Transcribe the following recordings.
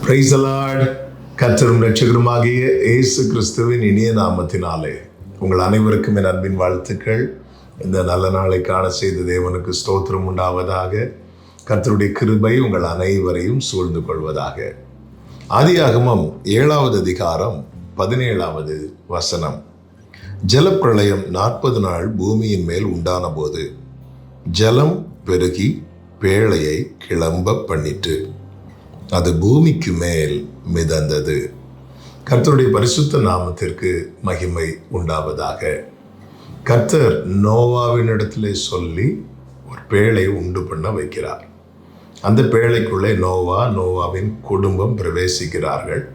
Praise the Lord. கர்த்தரும் இரட்சகருமாகிய இயேசு கிறிஸ்துவின் இனிய நாமத்தினாலே உங்கள் அனைவருக்கும் என் அன்பின் வாழ்த்துக்கள். இந்த நல்ல நாளை காண செய்த தேவனுக்கு ஸ்தோத்திரம் உண்டாவதாக. கர்த்தருடைய கிருபை உங்கள் அனைவரையும் சூழ்ந்து கொள்வதாக. ஆதியாகமம் 7வது அதிகாரம் 17வது வசனம். ஜலப்பிரளயம் 40 நாள் பூமியின் மேல் உண்டான போது ஜலம் பெருகி பேழையை கிளம்ப பண்ணிட்டு அது பூமிக்கு மேல் மிதந்தது. கர்த்தருடைய பரிசுத்த நாமத்திற்கு மகிமை உண்டாவதாக. கர்த்தர் நோவாவினிடத்திலே சொல்லி ஒரு பேழை உண்டு பண்ண வைக்கிறார். அந்த பேழைக்குள்ளே நோவாவின் குடும்பம் பிரவேசிக்கிறார்கள்.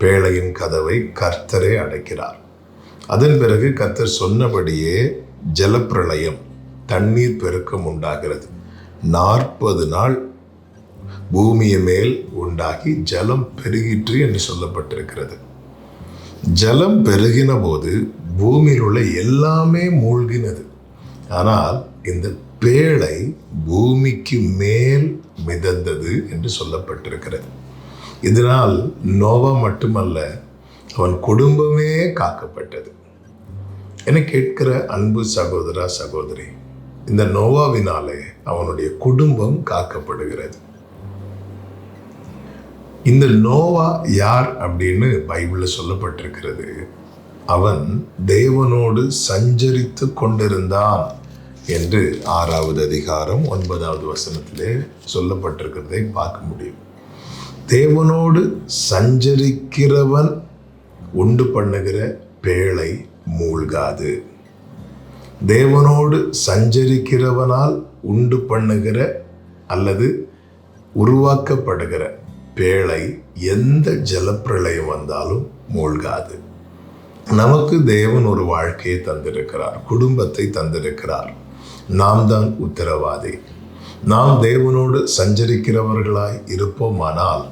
பேழையின் கதவை கர்த்தரே அடைக்கிறார். அதன் பிறகு கர்த்தர் சொன்னபடியே ஜலப்பிரளயம், தண்ணீர் பெருக்கம் உண்டாகிறது. 40 நாள் பூமியை மேல் உண்டாகி ஜலம் பெருகிற்று என்று சொல்லப்பட்டிருக்கிறது. ஜலம் பெருகின போது பூமியில் உள்ள எல்லாமே மூழ்கினது. ஆனால் இந்த பேழை பூமிக்கு மேல் மிதந்தது என்று சொல்லப்பட்டிருக்கிறது. இதனால் நோவா மட்டுமல்ல, அவன் குடும்பமே காக்கப்பட்டது. என கேட்கிற அன்பு சகோதரா சகோதரி, இந்த நோவாவினாலே அவனுடைய குடும்பம் காக்கப்படுகிறது. இந்த நோவா யார் அப்படின்னு பைபிளில் சொல்லப்பட்டிருக்கிறது. அவன் தேவனோடு சஞ்சரித்து கொண்டிருந்தான் என்று 6வது அதிகாரம் 9வது வசனத்திலே சொல்லப்பட்டிருக்கிறதை பார்க்க முடியும். தேவனோடு சஞ்சரிக்கிறவன் உண்டு பண்ணுகிற பேழை மூழ்காது. தேவனோடு சஞ்சரிக்கிறவனால் உண்டு பண்ணுகிற அல்லது உருவாக்கப்படுகிற பேழை எந்த ஜலப்பிரளயம் வந்தாலும் மூழ்காது. நமக்கு தேவன் ஒரு வாழ்க்கையை தந்திருக்கிறார், குடும்பத்தை தந்திருக்கிறார். நாம் தான் உத்தரவாதி. நாம் தேவனோடு சஞ்சரிக்கிறவர்களாய் இருப்போமானால்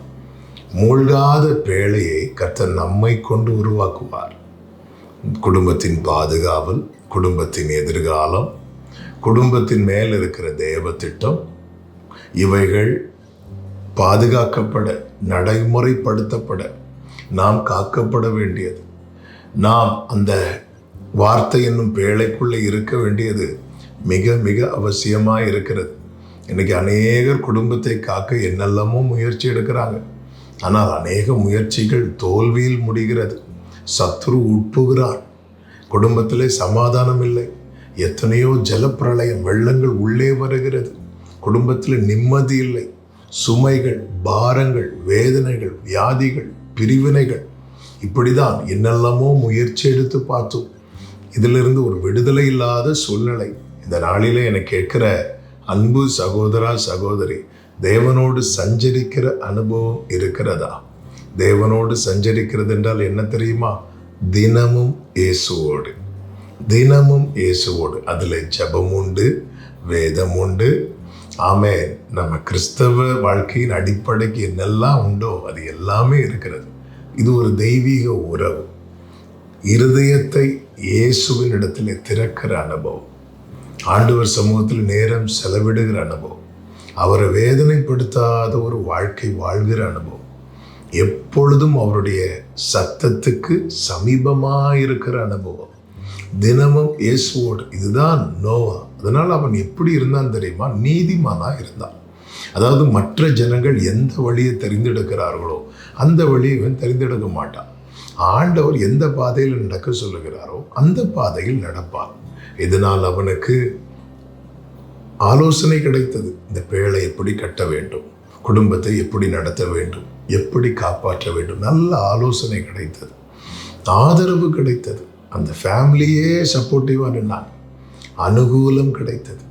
மூழ்காத பேழையை கர்த்தர் நம்மை கொண்டு உருவாக்குவார். குடும்பத்தின் பாதுகாவல், குடும்பத்தின் எதிர்காலம், குடும்பத்தின் மேல் இருக்கிற தேவ திட்டம், இவைகள் பாதுகாக்கப்பட, நடைமுறைப்படுத்தப்பட நாம் காக்கப்பட வேண்டியது. நாம் அந்த வார்த்தை என்னும் பேழைக்குள்ளே இருக்க வேண்டியது மிக மிக அவசியமாக இருக்கிறது. இன்னைக்கு அநேகர் குடும்பத்தை காக்க என்னெல்லாமோ முயற்சி எடுக்கிறாங்க. ஆனால் அநேக முயற்சிகள் தோல்வியில் முடிகிறது. சத்துரு உட்புகிறான். குடும்பத்திலே சமாதானம் இல்லை. எத்தனையோ ஜலப்பிரளயம், வெள்ளங்கள் உள்ளே வருகிறது. குடும்பத்தில் நிம்மதி இல்லை. சுமைகள், பாரங்கள், வேதனைகள், வியாதிகள், பிரிவினைகள், இப்படிதான் என்னெல்லாமோ முயற்சி எடுத்து பார்த்தோம். இதிலிருந்து ஒரு விடுதலை இல்லாத சூழ்நிலை. இந்த நாளிலே என்னை கேட்கிற அன்பு சகோதரா சகோதரி, தேவனோடு சஞ்சரிக்கிற அனுபவம் இருக்கிறதா? தேவனோடு சஞ்சரிக்கிறது என்றால் என்ன தெரியுமா? தினமும் இயேசுவோடு, தினமும் இயேசுவோடு. அதில் ஜெபம் உண்டு, வேதம் உண்டு. ஆமென். நம்ம கிறிஸ்தவ வாழ்க்கையின் அடிப்படைக்கு என்னெல்லாம் உண்டோ அது எல்லாமே இருக்கிறது. இது ஒரு தெய்வீக உறவு. இருதயத்தை இயேசுவின் இடத்துல திறக்கிற அனுபவம், ஆண்டவர் சமூகத்தில் நேரம் செலவிடுகிற அனுபவம், அவரை வேதனைப்படுத்தாத ஒரு வாழ்க்கை வாழ்கிற அனுபவம், எப்பொழுதும் அவருடைய சத்தத்துக்கு சமீபமாக இருக்கிற அனுபவம், தினமும் இயேசுவோடு. இதுதான் நோவா. அதனால் அவன் எப்படி இருந்தான் தெரியுமா? நீதிமானா இருந்தான். அதாவது மற்ற ஜனங்கள் எந்த வழியை தெரிந்தெடுக்கிறார்களோ அந்த வழியை இவன் தெரிந்தெடுக்க மாட்டான். ஆண்டவர் எந்த பாதையில் நடக்க சொல்லுகிறாரோ அந்த பாதையில் நடப்பான். இதனால் அவனுக்கு ஆலோசனை கிடைத்தது. இந்த பேழை எப்படி கட்ட வேண்டும், குடும்பத்தை எப்படி நடத்த வேண்டும், எப்படி காப்பாற்ற வேண்டும், நல்ல ஆலோசனை கிடைத்தது, ஆதரவு கிடைத்தது. அந்த ஃபேமிலியே சப்போர்ட்டிவாக நின்னாங்க. அனுகூலம் கிடைத்தது.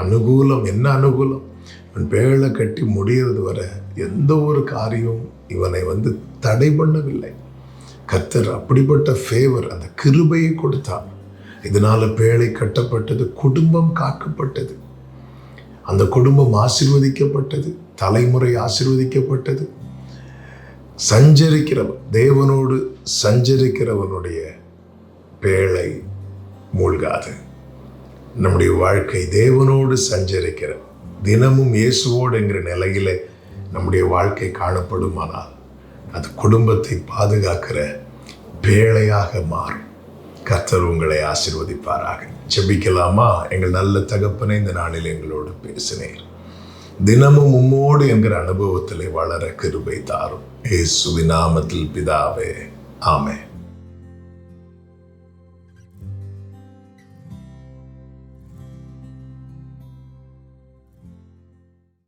அனுகூலம் என்ன அனுகூலம்? இவன் பேழை கட்டி முடிகிறது வரை எந்த ஒரு காரியம் இவனை தடை பண்ணவில்லை. கர்த்தர் அப்படிப்பட்ட ஃபேவர், அந்த கிருபையை கொடுத்தார். இதனால பேழை கட்டப்பட்டது, குடும்பம் காக்கப்பட்டது, அந்த குடும்பம் ஆசீர்வதிக்கப்பட்டது, தலைமுறை ஆசீர்வதிக்கப்பட்டது. சஞ்சரிக்கிறவன், தேவனோடு சஞ்சரிக்கிறவனுடைய பேழை மூழ்காது. நம்முடைய வாழ்க்கை தேவனோடு சஞ்சரிக்கிற, தினமும் இயேசுவோடு என்கிற நிலையிலே நம்முடைய வாழ்க்கை காணப்படுமானால் அது குடும்பத்தை பாதுகாக்கிற பேழையாக மாறும். கர்த்தர் உங்களை ஆசீர்வதிப்பாராக. ஜெபிக்கலாமா? எங்கள் நல்ல தகப்பனை, இந்த நாளில் எங்களோடு பேசினேன். தினமும் உம்மோடு என்கிற அனுபவத்திலே வளர கிருபை தாரும். இயேசுவின் நாமத்தில் பிதாவே, ஆமென்.